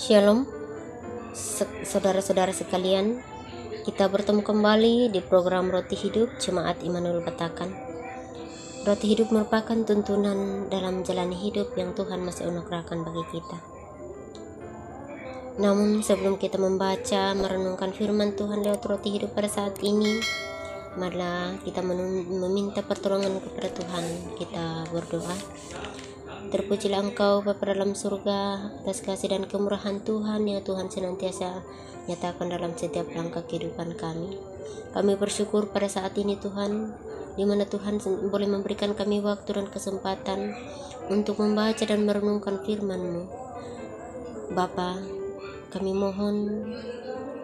Shalom, saudara-saudara sekalian. Kita bertemu kembali di program Roti Hidup Jemaat Immanuel Batakan. Roti Hidup merupakan tuntunan dalam jalani hidup yang Tuhan masih anugerahkan bagi kita. Namun sebelum kita membaca, merenungkan firman Tuhan lewat Roti Hidup pada saat ini, marilah kita meminta pertolongan kepada Tuhan. Kita berdoa. Terpujilah Engkau Bapa dalam surga atas kasih dan kemurahan Tuhan yang Tuhan senantiasa nyatakan dalam setiap langkah kehidupan kami. Kami bersyukur pada saat ini Tuhan, di mana Tuhan boleh memberikan kami waktu dan kesempatan untuk membaca dan merenungkan firman-Mu. Bapa, kami mohon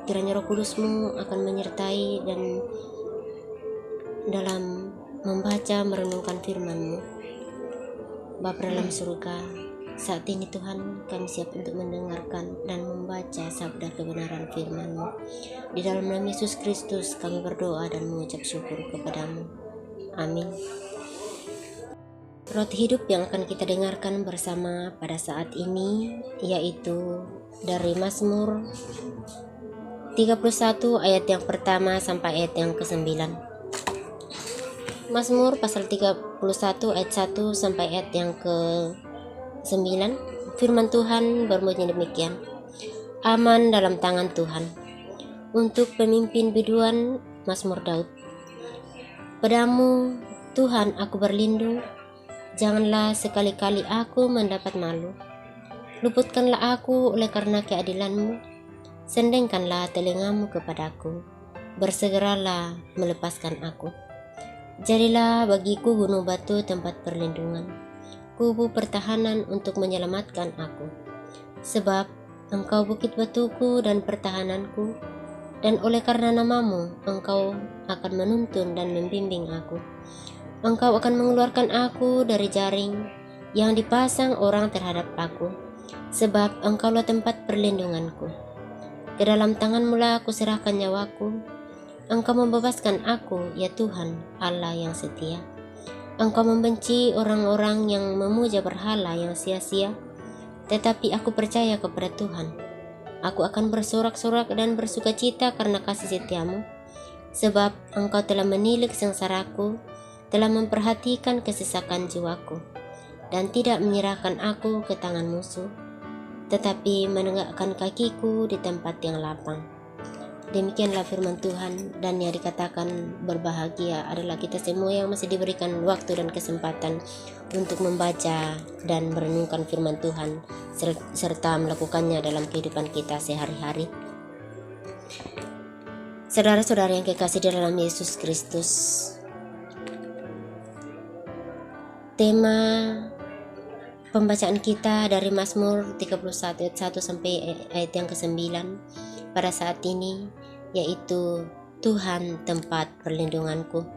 kiranya Roh Kudus-Mu akan menyertai dan dalam membaca merenungkan firman-Mu. Bapa dalam surga, saat ini Tuhan kami siap untuk mendengarkan dan membaca sabda kebenaran firman-Mu. Di dalam nama Yesus Kristus kami berdoa dan mengucap syukur kepada-Mu. Amin. Roti hidup yang akan kita dengarkan bersama pada saat ini yaitu dari Mazmur 31 ayat yang pertama sampai ayat yang ke-9. Mazmur pasal 31 ayat 1 sampai ayat yang ke-9. Firman Tuhan berbunyi demikian. Aman dalam tangan Tuhan. Untuk pemimpin biduan, Mazmur Daud. Padamu Tuhan aku berlindung, janganlah sekali-kali aku mendapat malu. Luputkanlah aku oleh karena keadilan-Mu, sendengkanlah telingamu kepadaku, bersegeralah melepaskan aku. Jadilah bagiku gunung batu tempat perlindungan, kubu pertahanan untuk menyelamatkan aku. Sebab Engkau bukit batuku dan pertahananku, dan oleh karena nama-Mu Engkau akan menuntun dan membimbing aku. Engkau akan mengeluarkan aku dari jaring yang dipasang orang terhadap aku, sebab Engkaulah tempat perlindunganku. Ke dalam tangan-Mu lah aku serahkan nyawaku. Engkau membebaskan aku, ya Tuhan, Allah yang setia. Engkau membenci orang-orang yang memuja berhala yang sia-sia, tetapi aku percaya kepada Tuhan. Aku akan bersorak-sorak dan bersukacita karena kasih setia-Mu, sebab Engkau telah menilik sengsaraku, telah memperhatikan kesesakan jiwaku, dan tidak menyerahkan aku ke tangan musuh, tetapi menegakkan kakiku di tempat yang lapang. Demikianlah firman Tuhan, dan yang dikatakan berbahagia adalah kita semua yang masih diberikan waktu dan kesempatan untuk membaca dan merenungkan firman Tuhan serta melakukannya dalam kehidupan kita sehari-hari. Saudara-saudara yang kekasih di dalam Yesus Kristus, tema pembacaan kita dari Mazmur 31 ayat 1 sampai ayat yang ke-9 pada saat ini yaitu Tuhan tempat perlindunganku.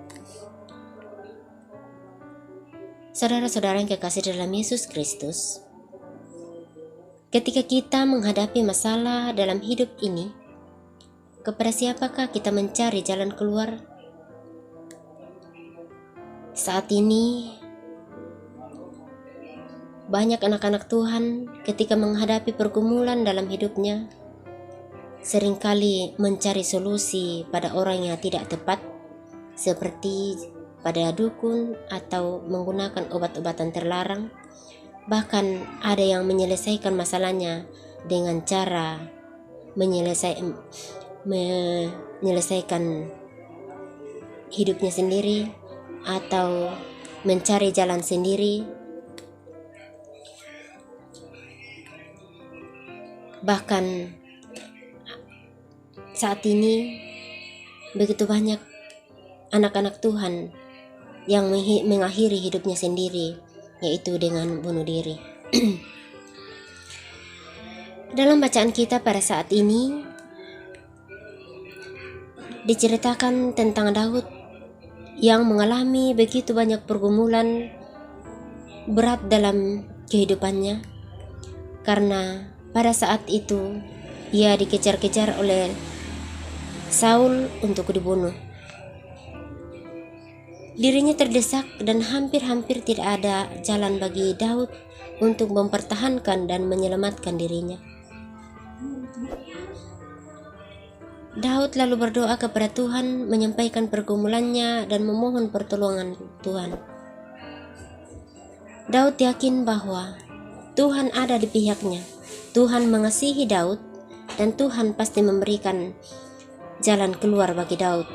Saudara-saudara yang kekasih dalam Yesus Kristus, ketika kita menghadapi masalah dalam hidup ini, kepada siapakah kita mencari jalan keluar? Saat ini banyak anak-anak Tuhan ketika menghadapi pergumulan dalam hidupnya seringkali mencari solusi pada orang yang tidak tepat, seperti pada dukun atau menggunakan obat-obatan terlarang. Bahkan ada yang menyelesaikan masalahnya dengan cara menyelesaikan hidupnya sendiri atau mencari jalan sendiri. Bahkan saat ini begitu banyak anak-anak Tuhan yang mengakhiri hidupnya sendiri, yaitu dengan bunuh diri. Dalam bacaan kita pada saat ini diceritakan tentang Daud yang mengalami begitu banyak pergumulan berat dalam kehidupannya, karena pada saat itu ia dikejar-kejar oleh Saul untuk dibunuh. Dirinya terdesak dan hampir-hampir tidak ada jalan bagi Daud untuk mempertahankan dan menyelamatkan dirinya. Daud lalu berdoa kepada Tuhan, menyampaikan pergumulannya dan memohon pertolongan Tuhan. Daud yakin bahwa Tuhan ada di pihaknya. Tuhan mengasihi Daud dan Tuhan pasti memberikan jalan keluar bagi Daud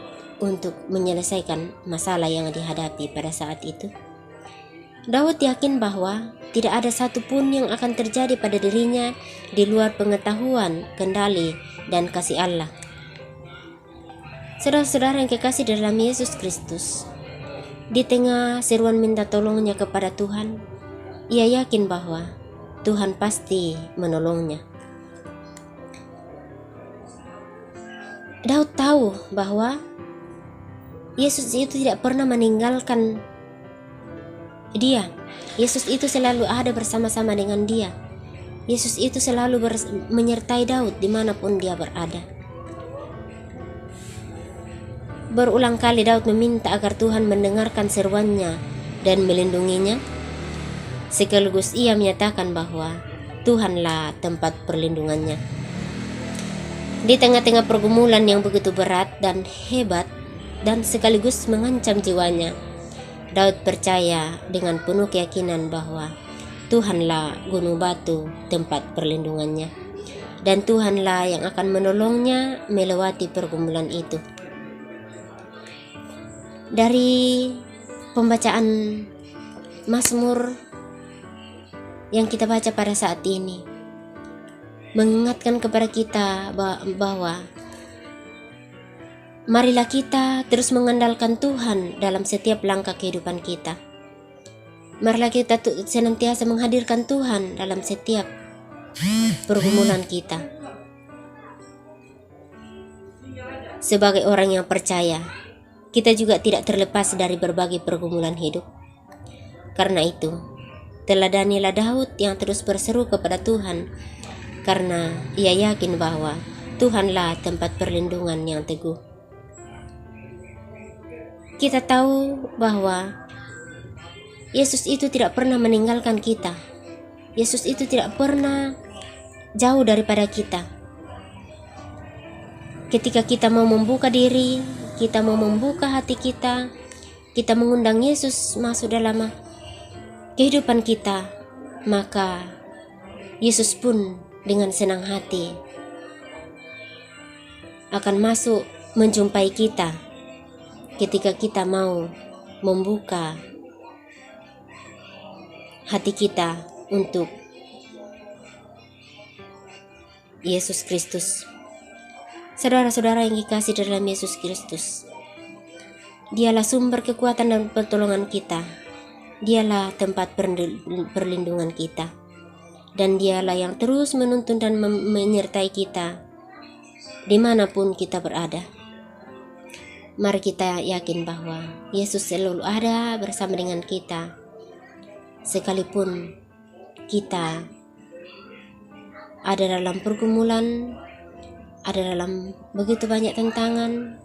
untuk menyelesaikan masalah yang dihadapi pada saat itu. Daud yakin bahwa tidak ada satupun yang akan terjadi pada dirinya di luar pengetahuan, kendali, dan kasih Allah. Saudara-saudara yang kekasih dalam Yesus Kristus, di tengah seruan minta tolongnya kepada Tuhan, ia yakin bahwa Tuhan pasti menolongnya. Daud tahu bahwa Yesus itu tidak pernah meninggalkan dia. Yesus itu selalu ada bersama-sama dengan dia. Yesus itu selalu menyertai Daud dimanapun dia berada. Berulang kali Daud meminta agar Tuhan mendengarkan seruannya dan melindunginya. Sekaligus ia menyatakan bahwa Tuhanlah tempat perlindungannya. Di tengah-tengah pergumulan yang begitu berat dan hebat dan sekaligus mengancam jiwanya, Daud percaya dengan penuh keyakinan bahwa Tuhanlah gunung batu tempat perlindungannya, dan Tuhanlah yang akan menolongnya melewati pergumulan itu. Dari pembacaan Mazmur yang kita baca pada saat ini mengingatkan kepada kita bahwa marilah kita terus mengandalkan Tuhan dalam setiap langkah kehidupan kita. Marilah kita senantiasa menghadirkan Tuhan dalam setiap pergumulan kita. Sebagai orang yang percaya, kita juga tidak terlepas dari berbagai pergumulan hidup. Karena itu, teladanilah Daud yang terus berseru kepada Tuhan, karena ia yakin bahwa Tuhanlah tempat perlindungan yang teguh. Kita tahu bahwa Yesus itu tidak pernah meninggalkan kita. Yesus itu tidak pernah jauh daripada kita. Ketika kita mau membuka diri, kita mau membuka hati kita mengundang Yesus masuk dalam kehidupan kita, maka Yesus pun dengan senang hati akan masuk menjumpai kita ketika kita mau membuka hati kita untuk Yesus Kristus. Saudara-saudara yang dikasihi dalam Yesus Kristus, Dialah sumber kekuatan dan pertolongan kita. Dialah tempat perlindungan kita. Dan Dialah yang terus menuntun dan menyertai kita dimanapun kita berada. Mari kita yakin bahwa Yesus selalu ada bersama dengan kita, sekalipun kita ada dalam pergumulan, ada dalam begitu banyak tantangan.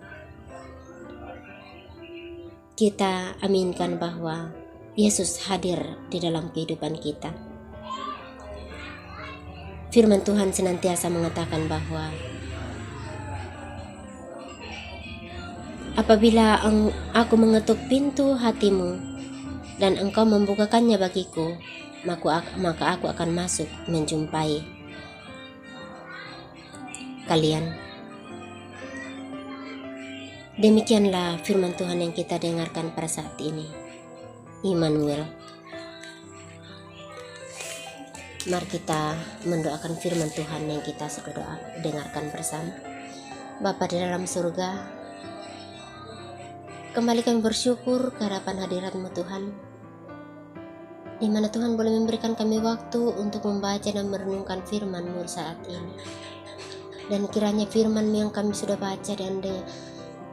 Kita aminkan bahwa Yesus hadir di dalam kehidupan kita. Firman Tuhan senantiasa mengatakan bahwa apabila aku mengetuk pintu hatimu dan engkau membukakannya bagiku, maka aku akan masuk menjumpai kalian. Demikianlah firman Tuhan yang kita dengarkan pada saat ini. Immanuel. Mari kita mendoakan firman Tuhan yang kita sudah dengarkan bersama. Bapa di dalam surga, kembali kami bersyukur ke hadapan hadirat-Mu Tuhan, di mana Tuhan boleh memberikan kami waktu untuk membaca dan merenungkan firman-Mu saat ini. Dan kiranya firman-Mu yang kami sudah baca dan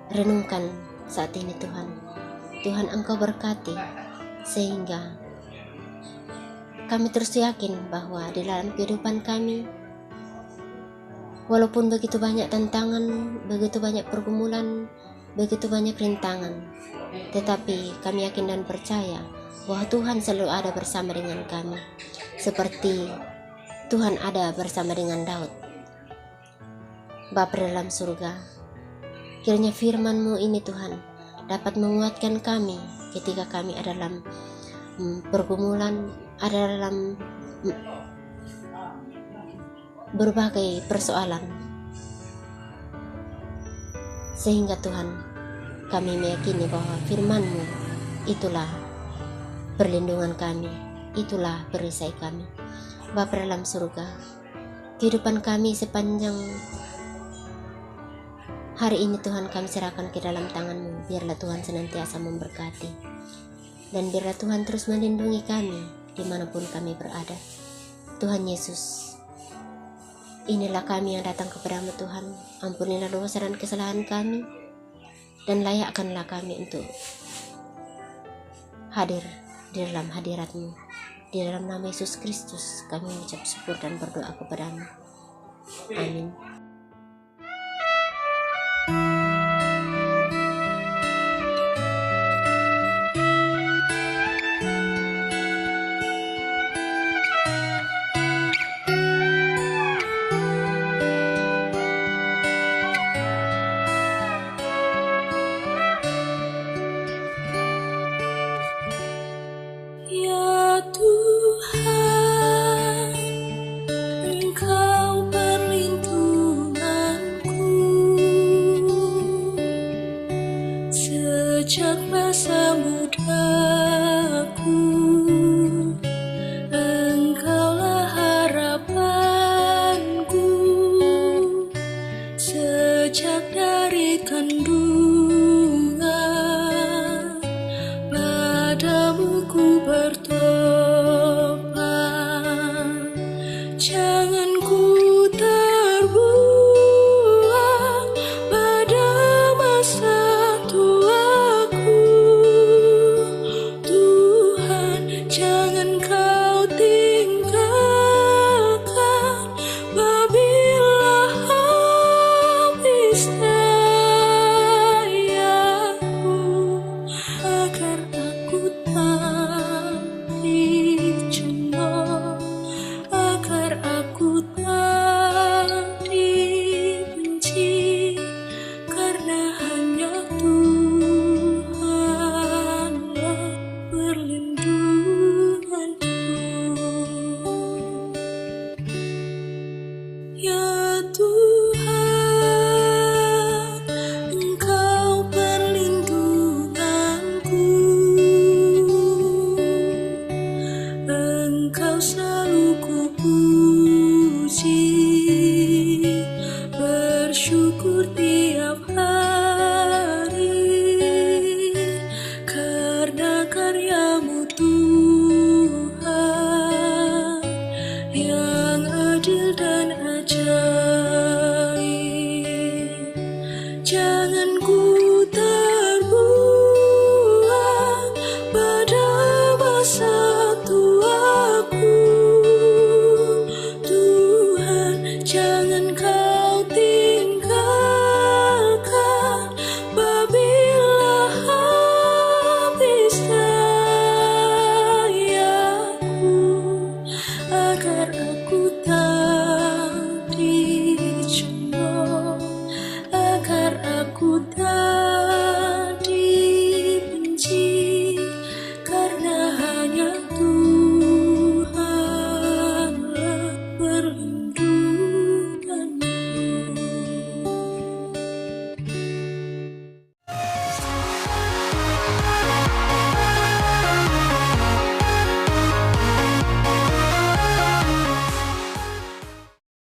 renungkan saat ini Tuhan Engkau berkati, sehingga kami terus yakin bahwa di dalam kehidupan kami, walaupun begitu banyak tantangan, begitu banyak pergumulan, begitu banyak rintangan, tetapi kami yakin dan percaya bahwa Tuhan selalu ada bersama dengan kami, seperti Tuhan ada bersama dengan Daud. Bapa dalam surga, kiranya firman-Mu ini Tuhan dapat menguatkan kami ketika kami ada dalam pergumulan, ada dalam berbagai persoalan, sehingga Tuhan kami meyakini bahwa firman-Mu itulah perlindungan kami, itulah perisai kami. Bapa dalam surga, kehidupan kami sepanjang hari ini Tuhan kami serahkan ke dalam tangan-Mu. Biarlah Tuhan senantiasa memberkati, dan biarlah Tuhan terus melindungi kami dimanapun kami berada. Tuhan Yesus, inilah kami yang datang kepadamu Tuhan. Ampunilah dosa dan kesalahan kami, dan layakkanlah kami untuk hadir di dalam hadirat-Mu. Di dalam nama Yesus Kristus kami mengucap syukur dan berdoa kepadamu. Amin. Ya Tuhan, Engkau perlindunganku sejak masa mudaku. Engkaulah harapanku sejak dari kandungan. Padamu ku bertobat, jangan ku terbuang pada masa tuaku. Tuhan, jangan kau tinggalkan apabila habis dayaku, agar aku tak dicemooh, agar aku tak dibenci, karena hanya Tuhanlah perlindunganku. Ya Tuhan, Engkau perlindunganku. Engkau selalu ku puji, bersyukur tiap hari, karena karya-Mu Tuhan yang adil dan ajaib. Jangan ku terbuang pada masa tuaku. Tuhan, jangan kau tinggalkan apabila habis dayaku, agar aku tak dicemooh, agar aku tak